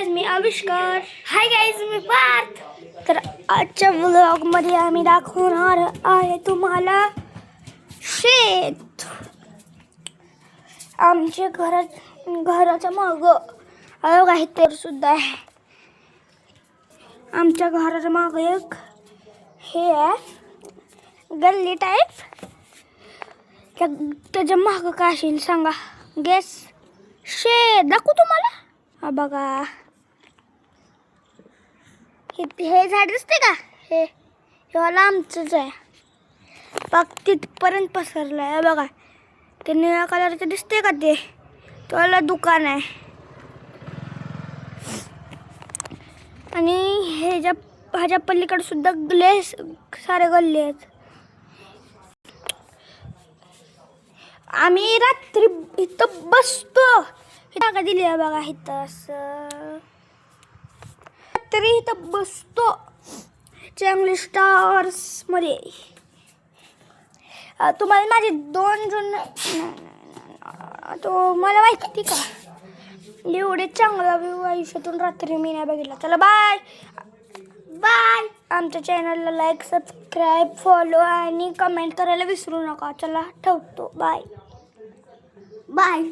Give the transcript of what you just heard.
Guys, मी आविष्कार. Hi guys, मी पार्थ. तर आजच्या व्लॉगमध्ये आम्ही दाखवणार आहे तुम्हाला शेत. आमच्या घराच्या मागं बघा इथे सुद्धा आहे. आमच्या घराच्या मागं एक हे आहे गल्ली टाईप. त्याच्या मागं काय असेल सांगा? गेस. शेत दाखवू तुम्हाला. हा बघा, हे झाड दिसते का? हे वाला आमचंच आहे. बघ तिथपर्यंत पसरलं आहे बघा. ते निळ्या कलरचं दिसते का? ते वाला दुकान आहे. आणि ह्याच्या पलीकडे सुद्धा सारे गल्ले आहेत. आम्ही रात्री इथं बसतो. ही जागा दिली आहे बघा इथं. असं रात्री इथं बसतो चांगली स्टार्स मध्ये. तुम्हाला माझे 2 जण तो मला माहिती का एवढे चांगला व्ह्यू आयुष्यातून रात्री मी नाही बघितला. चला बाय बाय. आमच्या चॅनलला लाईक, सबस्क्राईब, फॉलो आणि कमेंट करायला विसरू नका. चला ठेवतो. Bye bye.